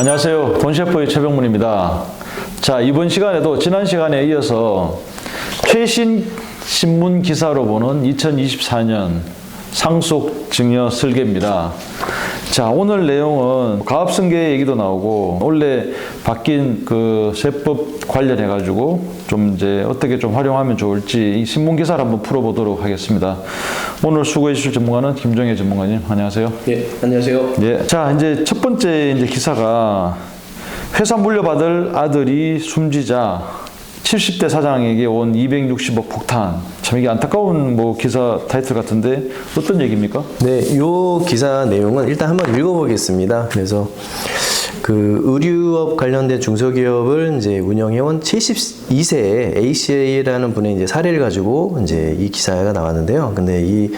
안녕하세요. 돈셰프의 최병문입니다. 자, 이번 시간에도 지난 시간에 이어서 최신 신문 기사로 보는 2024년 상속 증여 설계입니다. 자, 오늘 내용은 가압승계 얘기도 나오고 원래 바뀐 그 세법 관련해 가지고 좀 이제 어떻게 좀 활용하면 좋을지 이 신문 기사를 한번 풀어보도록 하겠습니다. 오늘 수고해 주실 전문가는 김정혜 전문가님, 안녕하세요. 네, 안녕하세요. 예, 자 이제 첫 번째 이제 기사가 회사 물려받을 아들이 숨지자 70대 사장에게 온 260억 폭탄. 참 이게 안타까운 뭐 기사 타이틀 같은데 어떤 얘기입니까? 네, 요 기사 내용은 일단 한번 읽어보겠습니다. 그래서 그 의류업 관련된 중소기업을 이제 운영해온 72세의 A씨라는 분의 이제 사례를 가지고 이제 이 기사가 나왔는데요. 근데 이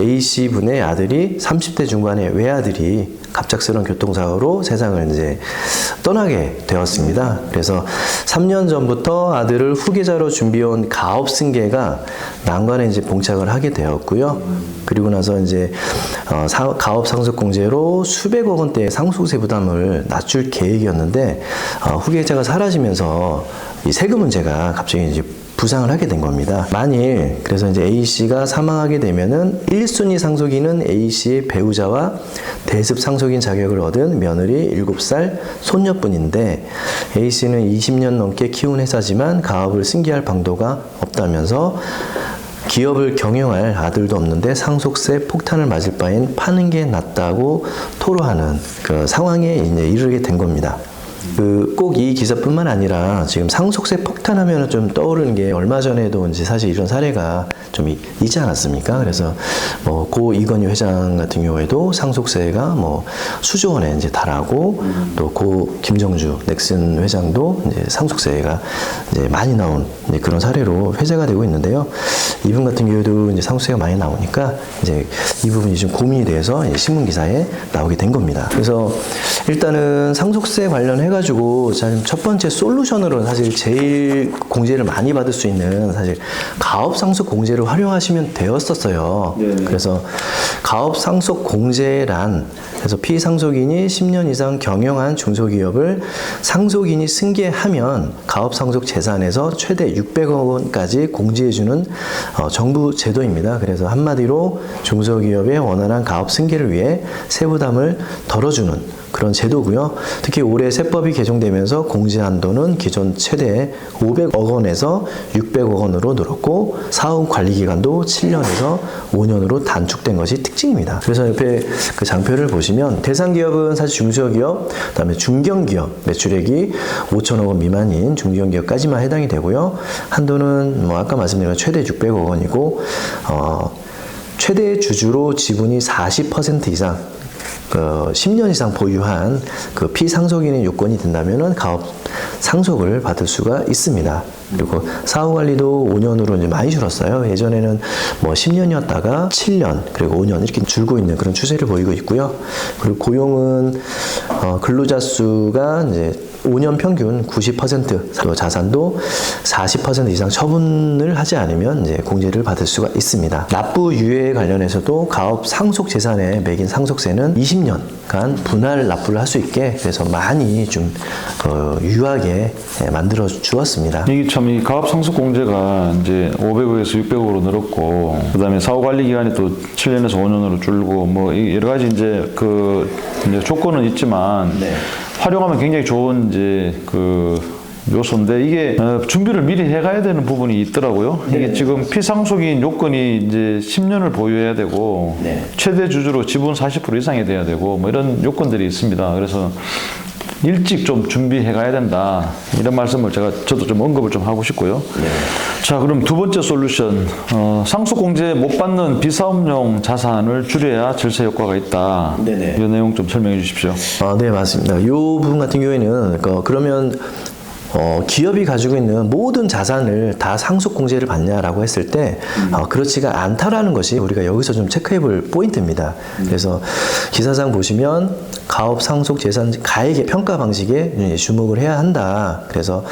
A씨 분의 아들이 30대 중반의 외아들이 갑작스러운 교통사고로 세상을 이제 떠나게 되었습니다. 그래서 3년 전부터 아들을 후계자로 준비해온 가업승계가 난관에 이제 봉착을 하게 되었고요. 그리고 나서 이제 가업 상속 공제로 수백억 원대의 상속세 부담을 낮출 계획이었는데 후계자가 사라지면서 이 세금 문제가 갑자기 이제 부상을 하게 된 겁니다. 만일 그래서 이제 A씨가 사망하게 되면은 1순위 상속인은 A씨의 배우자와 대습 상속인 자격을 얻은 며느리 7살 손녀뿐인데 A씨는 20년 넘게 키운 회사지만 가업을 승계할 방도가 없다면서 기업을 경영할 아들도 없는데 상속세 폭탄을 맞을 바엔 파는 게 낫다고 토로하는 그 상황에 이제 이르게 된 겁니다. 꼭 이 기사뿐만 아니라 지금 상속세 폭탄하면 좀 떠오르는 게 얼마 전에도 이제 사실 이런 사례가 좀 있지 않았습니까? 그래서 뭐 고 이건희 회장 같은 경우에도 상속세가 뭐 수조 원에 이제 달하고 또 고 김정주 넥슨 회장도 이제 상속세가 이제 많이 나온 이제 그런 사례로 회자가 되고 있는데요. 이분 같은 경우에도 이제 상속세가 많이 나오니까 이제 이 부분이 좀 고민이 돼서 신문 기사에 나오게 된 겁니다. 그래서 일단은 상속세 관련해 가지고 첫 번째 솔루션으로 사실 제일 공제를 많이 받을 수 있는 사실 가업 상속 공제를 활용하시면 되었었어요. 네네. 그래서 가업 상속 공제란 그래서 피상속인이 10년 이상 경영한 중소기업을 상속인이 승계하면 가업 상속 재산에서 최대 600억 원까지 공제해주는 정부 제도입니다. 그래서 한마디로 중소기업의 원활한 가업 승계를 위해 세부담을 덜어주는 그런 제도고요. 특히 올해 세법이 개정되면서 공제 한도는 기존 최대 500억 원에서 600억 원으로 늘었고 사후 관리 기간도 7년에서 5년으로 단축된 것이 특징입니다. 그래서 옆에 그 장표를 보시면 대상 기업은 사실 중소기업, 그다음에 중견기업 매출액이 5천억 원 미만인 중견기업까지만 해당이 되고요. 한도는 뭐 아까 말씀드린 최대 600억 원이고 최대 주주로 지분이 40% 이상 10년 이상 보유한 그 피상속인의 요건이 된다면은 가업 상속을 받을 수가 있습니다. 그리고 사후 관리도 5년으로 이제 많이 줄었어요. 예전에는 뭐 10년이었다가 7년 그리고 5년 이렇게 줄고 있는 그런 추세를 보이고 있고요. 그리고 고용은 근로자 수가 이제 5년 평균 90%, 또 자산도 40% 이상 처분을 하지 않으면 이제 공제를 받을 수가 있습니다. 납부 유예 관련해서도 가업 상속 재산에 매긴 상속세는 20년간 분할 납부를 할 수 있게 그래서 많이 좀 유하게 만들어 주었습니다. 이게 참 이 가업 상속 공제가 이제 500억에서 600억으로 늘었고 그다음에 사후 관리 기간이 또 7년에서 5년으로 줄고 뭐 여러 가지 이제 그 이제 조건은 있지만. 네. 활용하면 굉장히 좋은 이제 그 요소인데 이게 준비를 미리 해가야 되는 부분이 있더라고요. 네. 이게 지금 피상속인 요건이 이제 10년을 보유해야 되고 네. 최대 주주로 지분 40% 이상이 돼야 되고 뭐 이런 요건들이 있습니다. 그래서 일찍 좀 준비해 가야 된다. 이런 말씀을 저도 좀 언급을 좀 하고 싶고요. 네. 자, 그럼 두 번째 솔루션. 상속 공제 못 받는 비사업용 자산을 줄여야 절세 효과가 있다. 네네. 이 내용 좀 설명해 주십시오. 네, 맞습니다. 이 부분 같은 경우에는 그러면 기업이 가지고 있는 모든 자산을 다 상속 공제를 받냐라고 했을 때 그렇지가 않다라는 것이 우리가 여기서 좀 체크해 볼 포인트입니다. 그래서 기사상 보시면 가업 상속 재산 가액의 평가 방식에 주목을 해야 한다. 그래서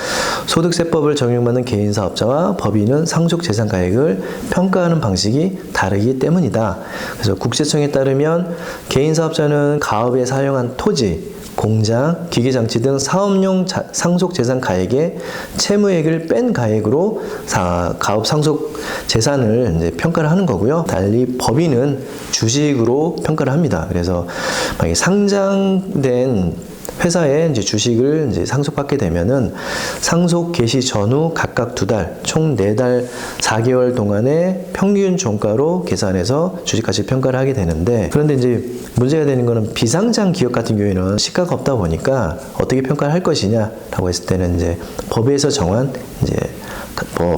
소득세법을 적용받는 개인 사업자와 법인은 상속 재산 가액을 평가하는 방식이 다르기 때문이다. 그래서 국세청에 따르면 개인 사업자는 가업에 사용한 토지 공장, 기계장치 등 사업용 상속재산 가액에 채무액을 뺀 가액으로 가업 상속 재산을 이제 평가를 하는 거고요. 달리 법인은 주식으로 평가를 합니다. 그래서 만약에 상장된 회사에 이제 주식을 이제 상속받게 되면은 상속 개시 전후 각각 2달, 총 4달 4개월 동안의 평균 종가로 계산해서 주식가치 평가를 하게 되는데, 그런데 이제 문제가 되는 거는 비상장 기업 같은 경우에는 시가가 없다 보니까 어떻게 평가를 할 것이냐라고 했을 때는 이제 법에서 정한 이제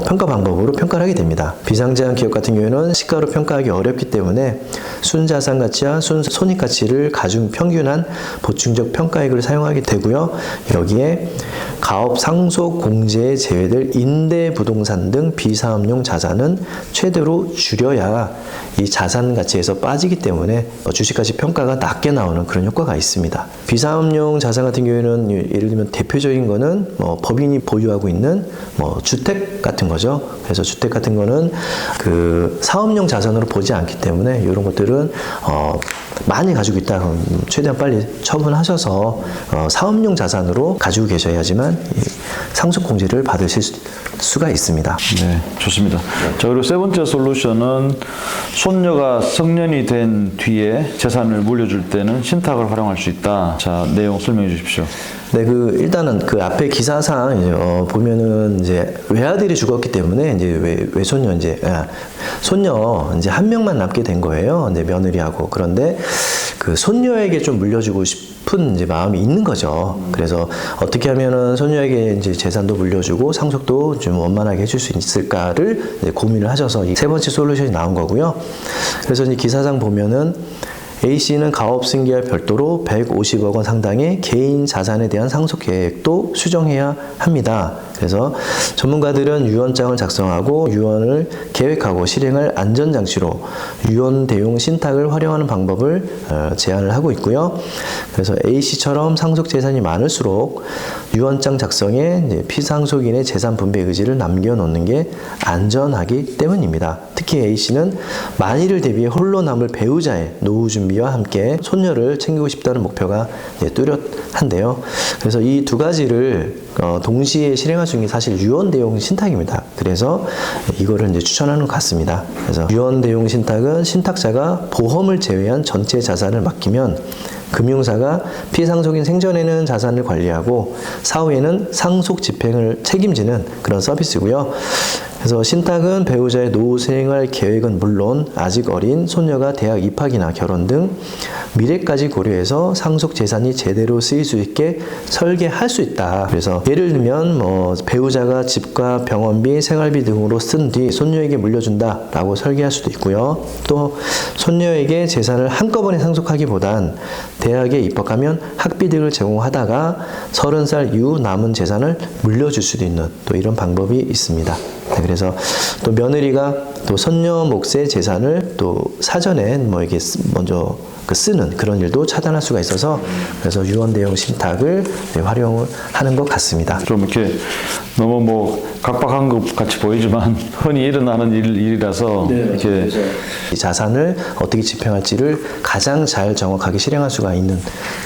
평가 방법으로 평가를 하게 됩니다. 비상장 기업 같은 경우에는 시가로 평가하기 어렵기 때문에 순자산 가치와 순손익 가치를 가중 평균한 보충적 평가액을 사용하게 되고요. 여기에 가업 상속 공제에 제외될 임대 부동산 등 비사업용 자산은 최대로 줄여야 이 자산 가치에서 빠지기 때문에 주식가치 평가가 낮게 나오는 그런 효과가 있습니다. 비사업용 자산 같은 경우에는 예를 들면 대표적인 거는 법인이 보유하고 있는 주택 같은 거죠. 그래서 주택 같은 거는 그 사업용 자산으로 보지 않기 때문에 이런 것들은 많이 가지고 있다 그럼 최대한 빨리 처분하셔서 사업용 자산으로 가지고 계셔야지만 상속 공제를 받으실 수가 있습니다. 네, 좋습니다. 자, 그리고 세 번째 솔루션은 손녀가 성년이 된 뒤에 재산을 물려줄 때는 신탁을 활용할 수 있다. 자, 내용 설명해 주십시오. 네, 일단은 그 앞에 기사상 이제 보면은 이제 외아들이 죽었기 때문에 이제 외손녀 손녀 이제 한 명만 남게 된 거예요. 이제 며느리하고. 그런데 그 손녀에게 좀 물려주고 싶은 이제 마음이 있는 거죠. 그래서 어떻게 하면은 손녀에게 이제 재산도 물려주고 상속도 좀 원만하게 해줄 수 있을까를 이제 고민을 하셔서 이 세 번째 솔루션이 나온 거고요. 그래서 이제 기사상 보면은 A씨는 가업 승계와 별도로 150억 원 상당의 개인 자산에 대한 상속 계획도 수정해야 합니다. 그래서 전문가들은 유언장을 작성하고 유언을 계획하고 실행할 안전장치로 유언 대용 신탁을 활용하는 방법을 제안을 하고 있고요. 그래서 A씨처럼 상속 재산이 많을수록 유언장 작성에 이제 피상속인의 재산 분배 의지를 남겨놓는 게 안전하기 때문입니다. 특히 A씨는 만일을 대비해 홀로 남을 배우자의 노후 준비와 함께 손녀를 챙기고 싶다는 목표가 뚜렷한데요. 그래서 이 두 가지를 동시에 실행할 수 있는 게 사실 유언 대용 신탁입니다. 그래서 이거를 이제 추천하는 것 같습니다. 그래서 유언 대용 신탁은 신탁자가 보험을 제외한 전체 자산을 맡기면 금융사가 피상속인 생전에는 자산을 관리하고 사후에는 상속 집행을 책임지는 그런 서비스고요. 그래서 신탁은 배우자의 노후 생활 계획은 물론 아직 어린 손녀가 대학 입학이나 결혼 등 미래까지 고려해서 상속 재산이 제대로 쓰일 수 있게 설계할 수 있다. 그래서 예를 들면 배우자가 집과 병원비, 생활비 등으로 쓴 뒤 손녀에게 물려준다라고 설계할 수도 있고요. 또 손녀에게 재산을 한꺼번에 상속하기보단 대학에 입학하면 학비 등을 제공하다가 30살 이후 남은 재산을 물려줄 수도 있는 또 이런 방법이 있습니다. 네, 그래서 또 며느리가 또 손녀 몫의 재산을 또 사전에 이게 먼저 쓰는 그런 일도 차단할 수가 있어서 그래서 유언 대용 신탁을 활용을 하는 것 같습니다. 좀 이렇게 너무 각박한 것 같이 보이지만 흔히 일어나는 일이라서 이렇게 이 자산을 어떻게 집행할지를 가장 잘 정확하게 실행할 수가 있는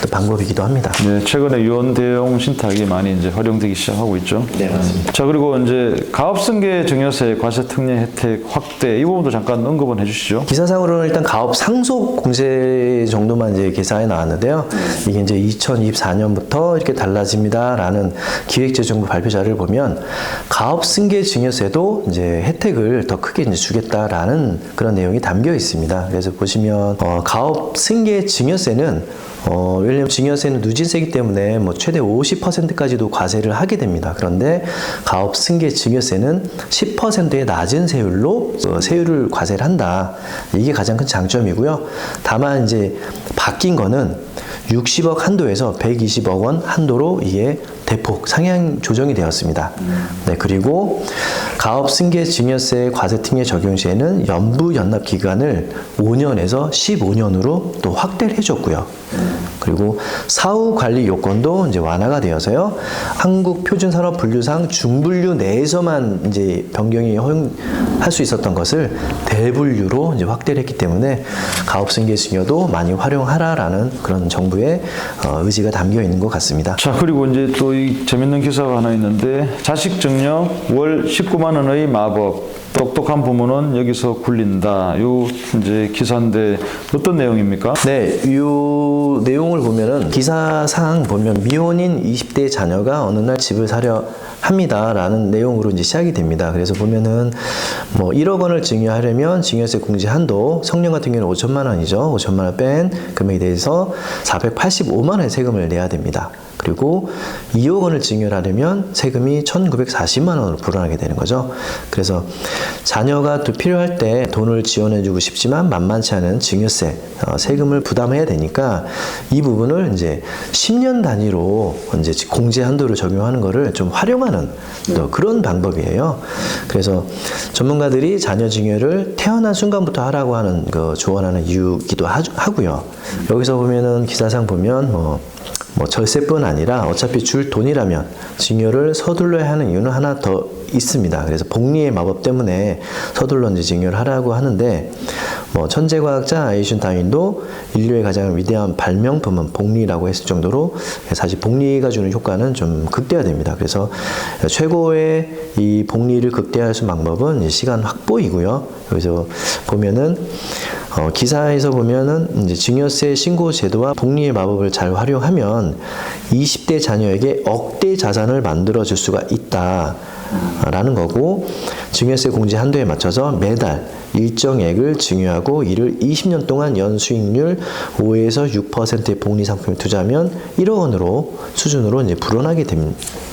또 방법이기도 합니다. 네, 최근에 유언 대용 신탁이 많이 이제 활용되기 시작하고 있죠. 네, 맞습니다. 자, 그리고 이제 가업승계 증여세 과세 특례 혜택 확대 이 부분도 잠깐 언급은 해주시죠. 기사상으로는 일단 가업 상속 공제 정도만 이제 기사에 나왔는데요. 이게 이제 2024년부터 이렇게 달라집니다라는 기획재정부 발표자를 보면 가업 승계 증여세도 이제 혜택을 더 크게 이제 주겠다라는 그런 내용이 담겨 있습니다. 그래서 보시면 가업 승계 증여세는 왜냐하면 증여세는 누진세이기 때문에 최대 50%까지도 과세를 하게 됩니다. 그런데 가업 승계 증여세는 10%의 낮은 세율로 세율을 과세를 한다. 이게 가장 큰 장점이고요. 다만 이제 바뀐 거는 60억 한도에서 120억 원 한도로 이게 대폭 상향 조정이 되었습니다. 네, 그리고 가업 승계 증여세 과세특례 적용 시에는 연부 연납 기간을 5년에서 15년으로 또 확대를 해줬고요. 그리고 사후 관리 요건도 이제 완화가 되어서요. 한국표준산업분류상 중분류 내에서만 이제 변경이 허용할 수 있었던 것을 대분류로 이제 확대를 했기 때문에 가업승계 증여도 많이 활용하라라는 그런 정부의 의지가 담겨 있는 것 같습니다. 자, 그리고 이제 또 이 재밌는 기사가 하나 있는데 자식 증여 월 19만 원의 마법. 똑똑한 부모는 여기서 굴린다. 요 이제 기사인데 어떤 내용입니까? 네, 이 내용을 보면은 기사상 보면 미혼인 20대 자녀가 어느 날 집을 사려 합니다라는 내용으로 이제 시작이 됩니다. 그래서 보면은 뭐 1억 원을 증여하려면 증여세 공제 한도 성년 같은 경우는 5천만 원이죠. 5천만 원 뺀 금액에 대해서 485만 원의 세금을 내야 됩니다. 그리고 2억 원을 증여를 하려면 세금이 1,940만 원으로 불어나게 되는 거죠. 그래서 자녀가 또 필요할 때 돈을 지원해주고 싶지만 만만치 않은 증여세, 세금을 부담해야 되니까 이 부분을 이제 10년 단위로 이제 공제 한도를 적용하는 거를 좀 활용하는 또 그런 방법이에요. 그래서 전문가들이 자녀 증여를 태어난 순간부터 하라고 하는 그 조언하는 이유기도 하고요. 여기서 보면은 기사상 보면 뭐 절세뿐 아니라 어차피 줄 돈이라면 증여를 서둘러야 하는 이유는 하나 더 있습니다. 그래서 복리의 마법 때문에 서둘러 이제 증여를 하라고 하는데 뭐 천재과학자 아인슈타인도 인류의 가장 위대한 발명품은 복리라고 했을 정도로 사실 복리가 주는 효과는 좀 극대화됩니다. 그래서 최고의 이 복리를 극대화할 수 있는 방법은 시간 확보이고요. 여기서 보면은 기사에서 보면은 이제 증여세 신고 제도와 복리의 마법을 잘 활용하면 20대 자녀에게 억대 자산을 만들어 줄 수가 있다라는 거고 증여세 공제 한도에 맞춰서 매달 일정액을 증여하고 이를 20년 동안 연수익률 5에서 6%의 복리 상품에 투자하면 1억 원으로 수준으로 이제 불어나게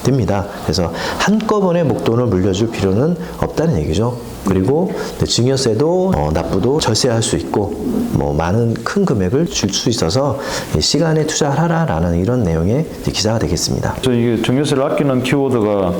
됩니다. 그래서 한꺼번에 목돈을 물려줄 필요는 없다는 얘기죠. 그리고 증여세도 납부도 절세할 수 있고 뭐 많은 큰 금액을 줄 수 있어서 시간에 투자하라라는 이런 내용의 기사가 되겠습니다. 이게 증여세를 아끼는 키워드가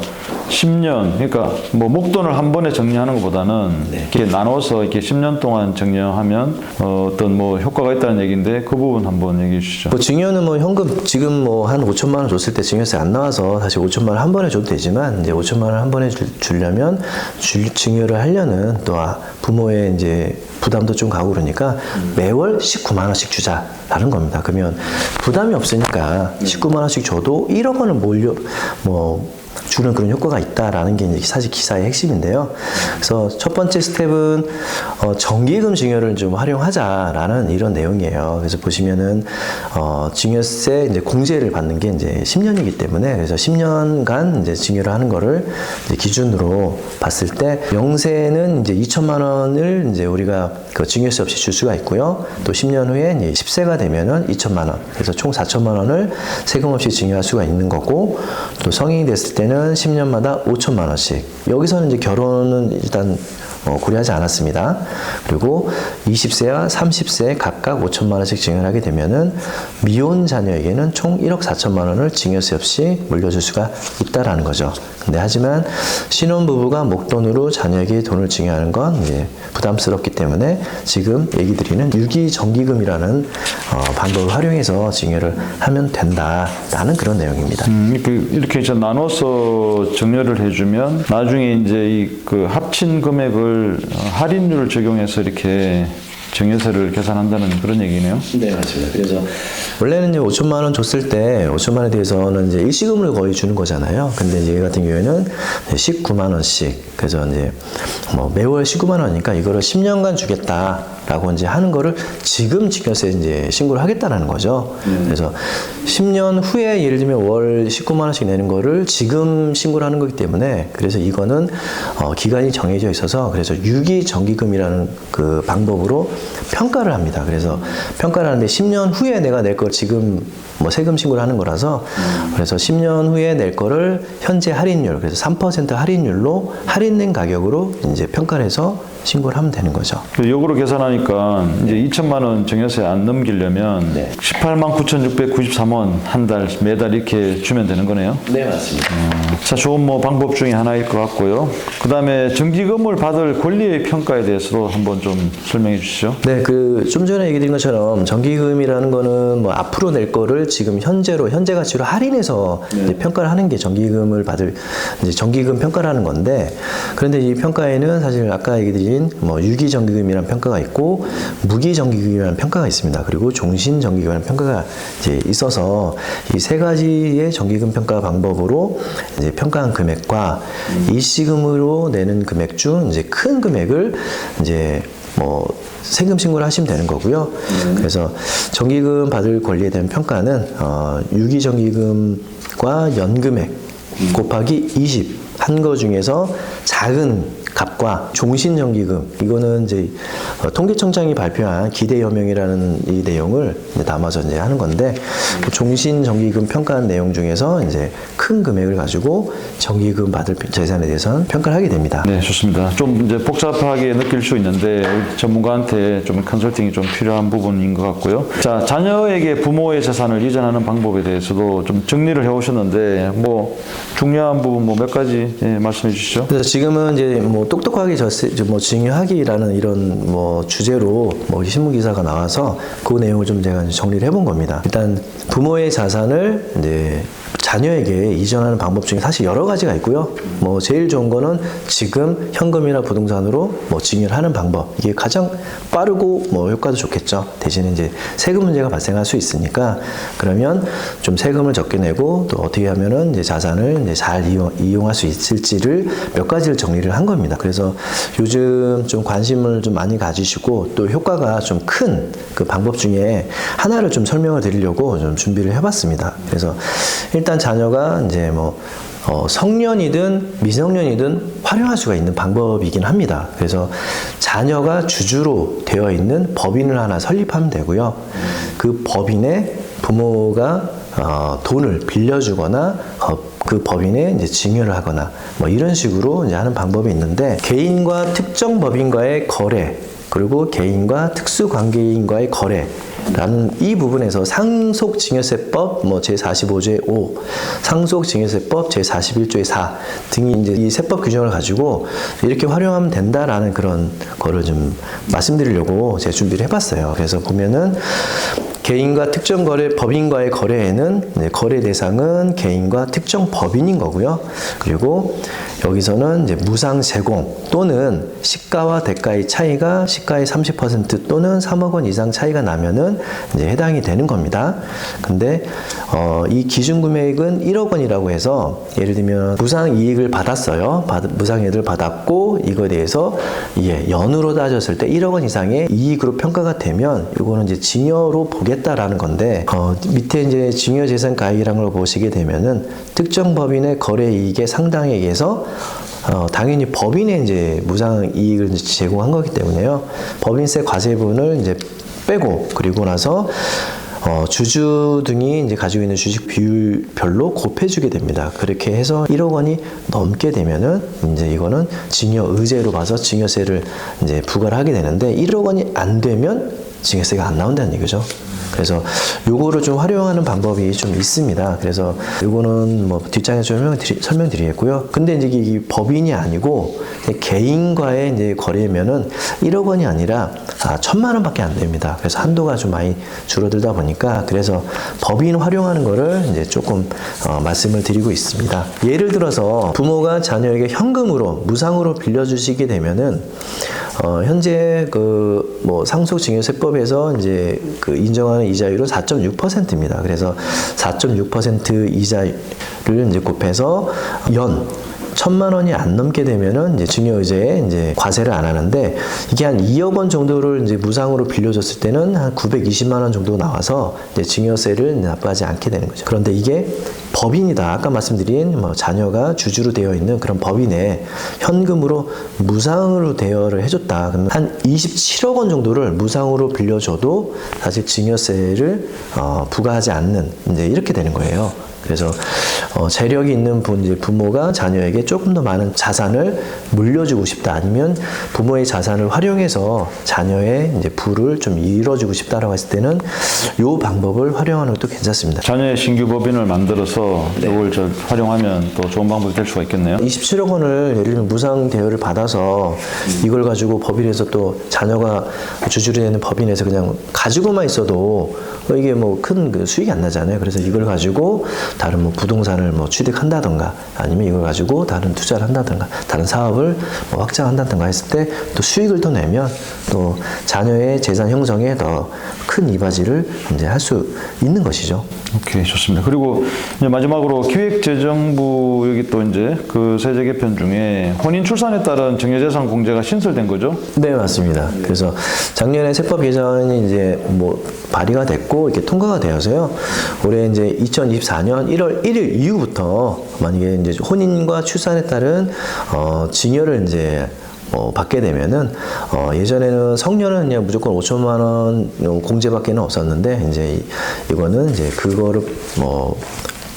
10년, 그러니까 뭐 목돈을 한 번에 정리하는 것보다는 이렇게 나눠서 이렇게 10년 동안 정리하면 어떤 뭐 효과가 있다는 얘기인데 그 부분 한번 얘기해 주시죠. 뭐 증여는 뭐 현금 지금 뭐 한 5천만 원 줬을 때 증여세 안 나와서 사실 5천만 원 한 번에 줘도 되지만 이제 5천만 원 한 번에 주려면 증여를 하려는 또 부모의 이제 부담도 좀 가고 그러니까 매월 19만 원씩 주자라는 겁니다. 그러면 부담이 없으니까 19만 원씩 줘도 1억 원을 주는 그런 효과가 있다라는 게 이제 사실 기사의 핵심인데요. 그래서 첫 번째 스텝은 정기금 증여를 좀 활용하자라는 이런 내용이에요. 그래서 보시면은 증여세 이제 공제를 받는 게 이제 10년이기 때문에 그래서 10년간 이제 증여를 하는 거를 이제 기준으로 봤을 때 영세는 이제 2천만 원을 이제 우리가 그 증여세 없이 줄 수가 있고요. 또 10년 후에 이제 10세가 되면은 2천만 원. 그래서 총 4천만 원을 세금 없이 증여할 수가 있는 거고 또 성인이 됐을 때는 10년마다 5천만 원씩. 여기서는 이제 결혼은 일단 고려하지 않았습니다. 그리고 20세와 30세 각각 5천만 원씩 증여를 하게 되면은 미혼 자녀에게는 총 1억 4천만 원을 증여세 없이 물려줄 수가 있다라는 거죠. 근데 하지만 신혼부부가 목돈으로 자녀에게 돈을 증여하는 건 이제 부담스럽기 때문에 지금 얘기 드리는 유기정기금이라는 방법을 활용해서 증여를 하면 된다라는 그런 내용입니다. 이렇게 이제 나눠서 증여를 해주면 나중에 이제 그 합친 금액을 할인율을 적용해서 이렇게 증여세를 계산한다는 그런 얘기네요. 네, 맞습니다. 그래서 원래는 이제 5천만 원 줬을 때 5천만 원에 대해서는 이제 일시금을 거의 주는 거잖아요. 근데 이제 얘 같은 경우에는 19만 원씩. 그래서 이제 뭐 매월 19만 원이니까 이거를 10년간 주겠다라고 이제 하는 거를 지금 증여세 이제 신고를 하겠다라는 거죠. 그래서 10년 후에 예를 들면 월 19만 원씩 내는 거를 지금 신고를 하는 거기 때문에 그래서 이거는 기간이 정해져 있어서 그래서 유기정기금이라는 그 방법으로 평가를 합니다. 그래서 평가를 하는데 10년 후에 내가 낼 걸 지금 뭐 세금 신고를 하는 거라서 그래서 10년 후에 낼 거를 현재 할인율 그래서 3% 할인율로 할인된 가격으로 이제 평가를 해서 신고를 하면 되는 거죠. 역으로 계산하니까 이제 2천만 원 증여세 안 넘기려면 네. 18만 9,693원 한 달 매달 이렇게 주면 되는 거네요. 네, 맞습니다. 자, 좋은 뭐 방법 중에 하나일 것 같고요. 그 다음에 정기금을 받을 권리의 평가에 대해서도 한번 좀 설명해 주시죠. 네, 그 좀 전에 얘기 드린 것처럼 정기금이라는 거는 뭐 앞으로 낼 거를 지금 현재 가치로 할인해서 이제 평가를 하는 게 정기금을 받을 이제 정기금 평가라는 건데, 그런데 이 평가에는 사실 아까 얘기 드린 뭐 유기 정기금이라는 평가가 있고 무기 정기금이라는 평가가 있습니다. 그리고 종신 정기금이라는 평가가 이제 있어서 이 세 가지의 정기금 평가 방법으로 이제 평가한 금액과 일시금으로 내는 금액 중 이제 큰 금액을 이제 뭐 세금 신고를 하시면 되는 거고요. 그래서 정기금 받을 권리에 대한 평가는 유기 정기금과 연금액 곱하기 20 한 거 중에서 작은 값과 종신 정기금, 이거는 이제 통계청장이 발표한 기대 여명이라는 이 내용을 이제 담아서 이제 하는 건데, 그 종신 정기금 평가한 내용 중에서 이제 큰 금액을 가지고 정기금 받을 재산에 대해서는 평가를 하게 됩니다. 네, 좋습니다. 좀 이제 복잡하게 느낄 수 있는데 우리 전문가한테 좀 컨설팅이 좀 필요한 부분인 것 같고요. 자, 자녀에게 부모의 재산을 이전하는 방법에 대해서도 좀 정리를 해오셨는데 뭐 중요한 부분 뭐 몇 가지 말씀해 주시죠. 그래서 지금은 이제 뭐 똑똑하게 뭐 증여하기라는 이런 뭐 주제로 뭐 신문 기사가 나와서 그 내용을 좀 제가 정리를 해본 겁니다. 일단 부모의 자산을 이제 자녀에게 이전하는 방법 중에 사실 여러 가지가 있고요. 뭐 제일 좋은 거는 지금 현금이나 부동산으로 뭐 증여를 하는 방법, 이게 가장 빠르고 뭐 효과도 좋겠죠. 대신에 이제 세금 문제가 발생할 수 있으니까, 그러면 좀 세금을 적게 내고 또 어떻게 하면은 이제 자산을 이제 잘 이용할 수 있을지를 몇 가지를 정리를 한 겁니다. 그래서 요즘 좀 관심을 좀 많이 가지시고 또 효과가 좀 큰 그 방법 중에 하나를 좀 설명을 드리려고 좀 준비를 해봤습니다. 그래서 일단 자녀가 이제 뭐 성년이든 미성년이든 활용할 수가 있는 방법이긴 합니다. 그래서 자녀가 주주로 되어 있는 법인을 하나 설립하면 되고요. 그 법인에 부모가 돈을 빌려주거나 그 법인에 이제 증여를 하거나 뭐 이런 식으로 이제 하는 방법이 있는데, 개인과 특정 법인과의 거래, 그리고 개인과 특수관계인과의 거래라는 이 부분에서 상속증여세법 뭐 제45조의 5, 상속증여세법 제41조의 4 등이 이제 이 세법 규정을 가지고 이렇게 활용하면 된다라는 그런 거를 좀 말씀드리려고 제가 준비를 해봤어요. 그래서 보면은 개인과 특정 거래 법인과의 거래에는 이제 거래 대상은 개인과 특정 법인인 거고요. 그리고 여기서는 이제 무상 제공 또는 시가와 대가의 차이가 시가의 30% 또는 3억 원 이상 차이가 나면은 이제 해당이 되는 겁니다. 근데 이 기준 금액은 1억 원이라고 해서, 예를 들면 무상 이익을 받았어요. 무상 이익을 받았고 이거에 대해서 연으로 따졌을 때 1억 원 이상의 이익으로 평가가 되면 이거는 이제 증여로 보겠다라는 건데, 밑에 이제 증여재산 가액이라는 걸 보시게 되면은 특정 법인의 거래 이익의 상당액에서 당연히 법인에 이제 무상 이익을 제공한 거기 때문에요. 법인세 과세분을 이제 빼고, 그리고 나서 주주 등이 이제 가지고 있는 주식 비율별로 곱해주게 됩니다. 그렇게 해서 1억 원이 넘게 되면은 이제 이거는 증여 의제로 봐서 증여세를 이제 부과를 하게 되는데, 1억 원이 안 되면 증여세가 안 나온다는 얘기죠. 그래서 요거를 좀 활용하는 방법이 좀 있습니다. 그래서 요거는 뭐 뒷장에서 설명드리겠고요. 근데 이제 이 법인이 아니고 개인과의 이제 거래면은 1억 원이 아니라 1,000만 원밖에 안 됩니다. 그래서 한도가 좀 많이 줄어들다 보니까, 그래서 법인 활용하는 거를 이제 조금 말씀을 드리고 있습니다. 예를 들어서 부모가 자녀에게 현금으로 무상으로 빌려주시게 되면은 현재 그 뭐 상속증여세법에서 이제 그 인정하는 이자율은 4.6%입니다. 그래서 4.6% 이자를 이제 곱해서 연 1,000만 원이 안 넘게 되면은 이제 증여의제에 이제 과세를 안 하는데, 이게 한 2억 원 정도를 이제 무상으로 빌려줬을 때는 한 920만 원 정도 나와서 이제 증여세를 납부하지 않게 되는 거죠. 그런데 이게 법인이다. 아까 말씀드린 뭐 자녀가 주주로 되어 있는 그런 법인에 현금으로 무상으로 대여를 해줬다. 그러면 한 27억 원 정도를 무상으로 빌려줘도 사실 증여세를 부과하지 않는 이제 이렇게 되는 거예요. 그래서 재력이 있는 이제 부모가 자녀에게 조금 더 많은 자산을 물려주고 싶다, 아니면 부모의 자산을 활용해서 자녀의 이제 부를 좀 이뤄주고 싶다라고 했을 때는 이 방법을 활용하는 것도 괜찮습니다. 자녀의 신규 법인을 만들어서 이걸 활용하면 또 좋은 방법이 될 수가 있겠네요. 27억 원을 예를 들면 무상 대여를 받아서 이걸 가지고 법인에서 또 자녀가 주주로 되는 법인에서 그냥 가지고만 있어도 이게 뭐 큰 그 수익이 안 나잖아요. 그래서 이걸 가지고 다른 뭐 부동산을 뭐 취득한다던가, 아니면 이걸 가지고 다른 투자를 한다던가, 다른 사업을 뭐 확장한다던가 했을 때 또 수익을 더 내면 또 자녀의 재산 형성에 더 큰 이바지를 이제 할 수 있는 것이죠. 오케이, 좋습니다. 그리고 이제 마지막으로 기획재정부 여기 또 이제 그 세제 개편 중에 혼인 출산에 따른 증여재산 공제가 신설된 거죠? 네, 맞습니다. 그래서 작년에 세법 개정이 이제 뭐 발의가 됐고 이렇게 통과가 되어서요. 올해 이제 2024년 1월 1일 이후부터 만약에 이제 혼인과 출산에 따른 증여를 이제 받게 되면은 예전에는 성년은 그냥 무조건 5천만 원 공제밖에는 없었는데, 이제 이거는 이제 그거를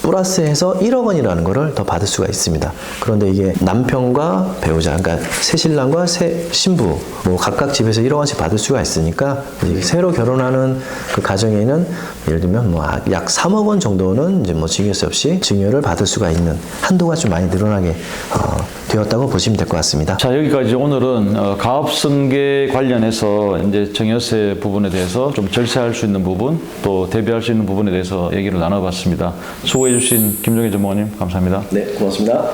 플러스해서 1억 원이라는 거를 더 받을 수가 있습니다. 그런데 이게 남편과 배우자, 그러니까 새신랑과 새신부 뭐 각각 집에서 1억 원씩 받을 수가 있으니까, 새로 결혼하는 그 가정에는 예를 들면 뭐 약 3억 원 정도는 이제 뭐 증여세 없이 증여를 받을 수가 있는 한도가 좀 많이 늘어나게 되었다고 보시면 될 것 같습니다. 자, 여기까지 오늘은 가업승계 관련해서 이제 증여세 부분에 대해서 좀 절세할 수 있는 부분, 또 대비할 수 있는 부분에 대해서 얘기를 나눠봤습니다. 수고해 주신 김종희 전무관님 감사합니다. 네, 고맙습니다.